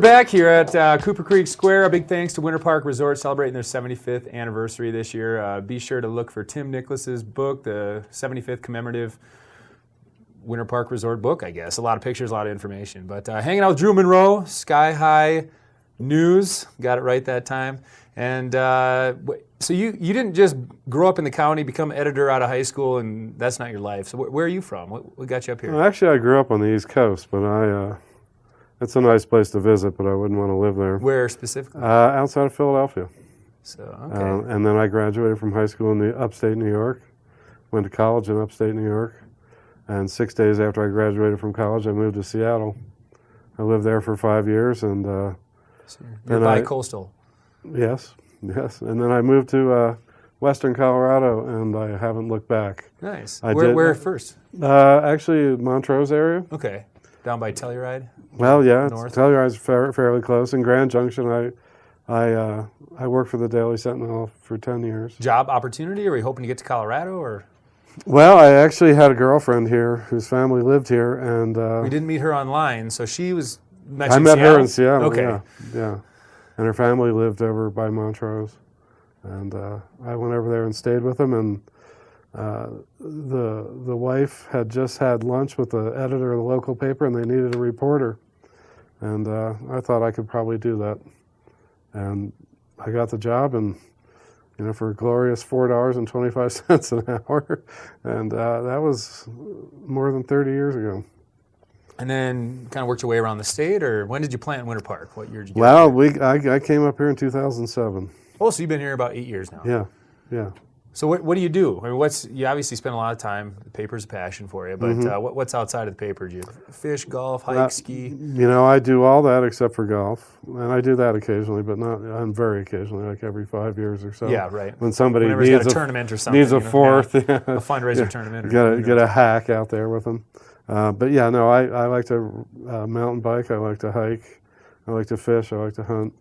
back here at Cooper Creek Square. A big thanks to Winter Park Resort celebrating their 75th anniversary this year. Be sure to look for Tim Nicholas's book, the 75th commemorative Winter Park Resort book, I guess. A lot of pictures, a lot of information. But hanging out with Drew Munro, SkiHi News. Got it right that time. And so you didn't just grow up in the county, become editor out of high school, and that's not your life. So where are you from? What got you up here? Well, actually, I grew up on the East Coast, but it's a nice place to visit, but I wouldn't want to live there. Where specifically? Outside of Philadelphia. So, okay. And then I graduated from high school in the upstate New York, went to college in upstate New York, and 6 days after I graduated from college, I moved to Seattle. I lived there for 5 years, and you're bi-coastal. Yes. And then I moved to western Colorado, and I haven't looked back. Nice. Where first? Actually, Montrose area. Okay. Down by Telluride? Well, yeah, North? Telluride's fairly close. In Grand Junction, I worked for the Daily Sentinel for 10 years. Job opportunity, or were you hoping to get to Colorado, or? Well, I actually had a girlfriend here whose family lived here, and we didn't meet her online, so she was. I met her in Seattle. Okay. Yeah, and her family lived over by Montrose, and I went over there and stayed with them. And the wife had just had lunch with the editor of the local paper, and they needed a reporter, and I thought I could probably do that, and I got the job, and for a glorious $4.25 an hour, and that was more than 30 years ago. And then kind of worked your way around the state, or when did you plant Winter Park? What year did you get Well, I came up here in 2007. Oh, so you've been here about 8 years now. Yeah. So what do you do? I mean, you obviously spend a lot of time. The paper's a passion for you, but what's outside of the paper? Do you fish, golf, hike, ski? I do all that except for golf, and I do that occasionally, but not very occasionally, like every 5 years or so. Yeah, right. When somebody needs a tournament or something, needs a fourth, a fundraiser tournament. Get a hack out there with them. But yeah, no, I like to mountain bike. I like to hike. I like to fish. I like to hunt,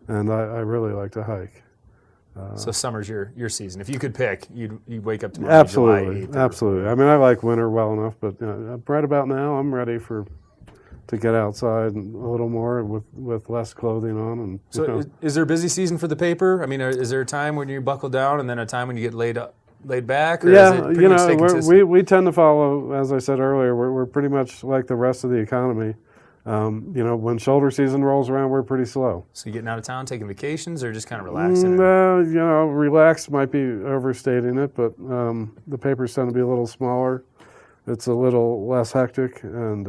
and I really like to hike. So summer's your season. If you could pick, you'd wake up tomorrow. Absolutely, July 8th absolutely. I mean, I like winter well enough, but right about now, I'm ready to get outside a little more with less clothing on. And so, is there a busy season for the paper? I mean, is there a time when you buckle down, and then a time when you get laid back? Or yeah, is it we tend to follow, as I said earlier, we're pretty much like the rest of the economy. When shoulder season rolls around, we're pretty slow. So you getting out of town, taking vacations, or just kind of relaxing? Relax might be overstating it, but the papers tend to be a little smaller. It's a little less hectic, and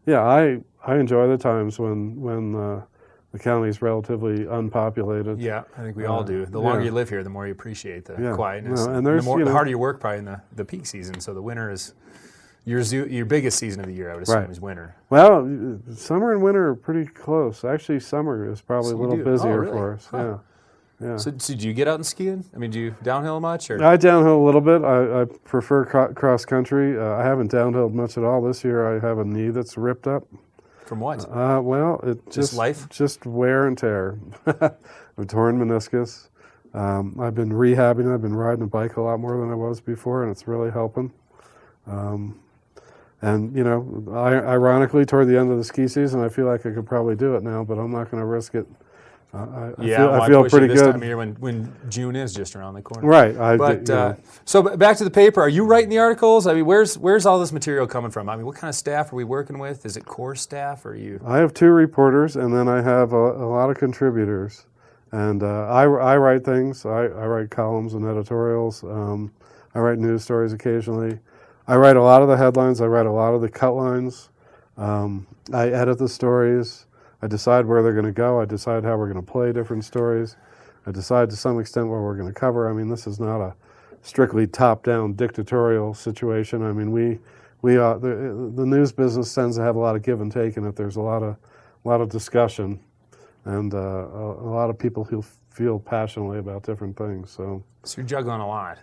I enjoy the times when the county's relatively unpopulated. Yeah, I think we all do. The longer you live here, the more you appreciate the quietness. No, and the harder you work probably in the peak season. So the winter is your biggest season of the year, I would assume, is winter. Well, summer and winter are pretty close. Actually, summer is probably a little busier for us. Huh. Yeah. So do you get out and skiing? I mean, do you downhill much? Or? I downhill a little bit. I prefer cross country. I haven't downhilled much at all this year. I have a knee that's ripped up. From what? Just life? Just wear and tear. I've torn meniscus. I've been rehabbing. I've been riding a bike a lot more than I was before, and it's really helping. Ironically, toward the end of the ski season, I feel like I could probably do it now, but I'm not going to risk it. I feel pretty good. This time of year when June is just around the corner. Right. So back to the paper. Are you writing the articles? I mean, where's all this material coming from? I mean, what kind of staff are we working with? Is it core staff, or are you? I have 2 reporters, and then I have a lot of contributors. And I write things. I write columns and editorials. I write news stories occasionally. I write a lot of the headlines. I write a lot of the cut lines. I edit the stories. I decide where they're going to go. I decide how we're going to play different stories. I decide to some extent what we're going to cover. I mean, this is not a strictly top-down dictatorial situation. I mean, the news business tends to have a lot of give and take in it. There's a lot of discussion, and a lot of people who feel passionately about different things. So you're juggling a lot.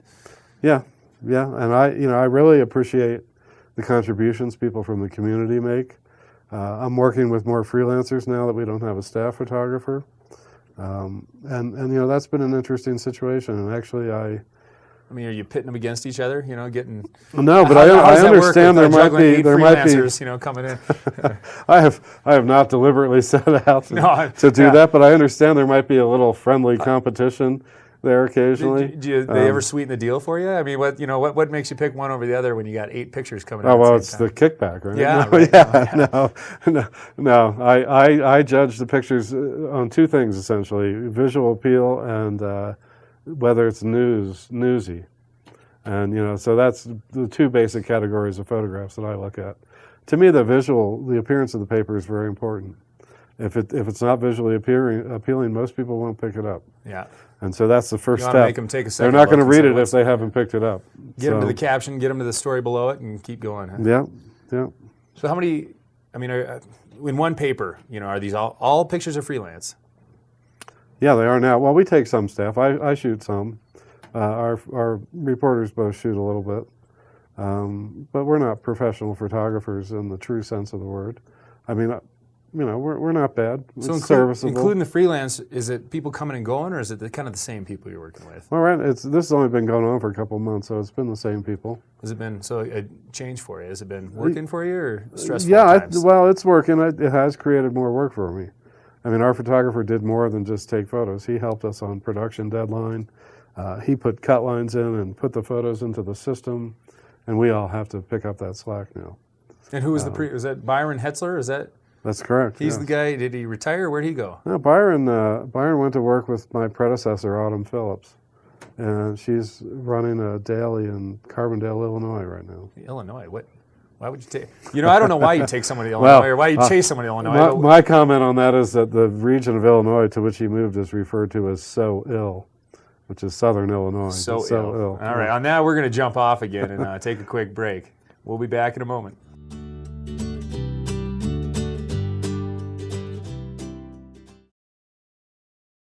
Yeah, and I really appreciate the contributions people from the community make. I'm working with more freelancers now that we don't have a staff photographer, and that's been an interesting situation. And actually, I mean, are you pitting them against each other? You know, getting No, but how I does that work understand with, there juggling 8 might be. freelancers, you know, coming in. I have not deliberately set out to do that, but I understand there might be a little friendly competition there occasionally. Do they ever sweeten the deal for you? I mean, what makes you pick one over the other when you got 8 pictures coming in? Oh, well, at it's the same the kickback, right? Yeah, no, right. No. I judge the pictures on 2 things essentially: visual appeal and whether it's newsy. And you know, so that's the 2 basic categories of photographs that I look at. To me, the appearance of the paper is very important. If it's not visually appealing, most people won't pick it up. Yeah. And so that's the first You step. want to make them take a They're second not going to look and read say, it if they haven't picked it up. Get them to the caption, get them to the story below it, and keep going. Huh? Yeah. So how many? I mean, in one paper, you know, are these all pictures are freelance? Yeah, they are now. Well, we take some staff. I shoot some. Our reporters both shoot a little bit. But we're not professional photographers in the true sense of the word. I mean, you know, we're not bad. So it's serviceable. including the freelance, is it people coming and going, or is it kind of the same people you're working with? Well, right. This has only been going on for a couple of months, so it's been the same people. Has it been a change for you? Has it been working for you, or stressful? Yeah, at times? well, it's working. It has created more work for me. I mean, our photographer did more than just take photos. He helped us on production deadline. He put cut lines in and put the photos into the system, and we all have to pick up that slack now. And who was was that Byron Hetzler? Is that? That's correct. He's the guy. Did he retire? Where'd he go? No, Byron went to work with my predecessor, Autumn Phillips, and she's running a daily in Carbondale, Illinois right now. Illinois? What? Why would you take? You know, I don't know why you take someone to Illinois or why you chase someone to Illinois. My comment on that is that the region of Illinois to which he moved is referred to as So Ill, which is southern Illinois. So ill. All right, on that we're going to jump off again and take a quick break. We'll be back in a moment.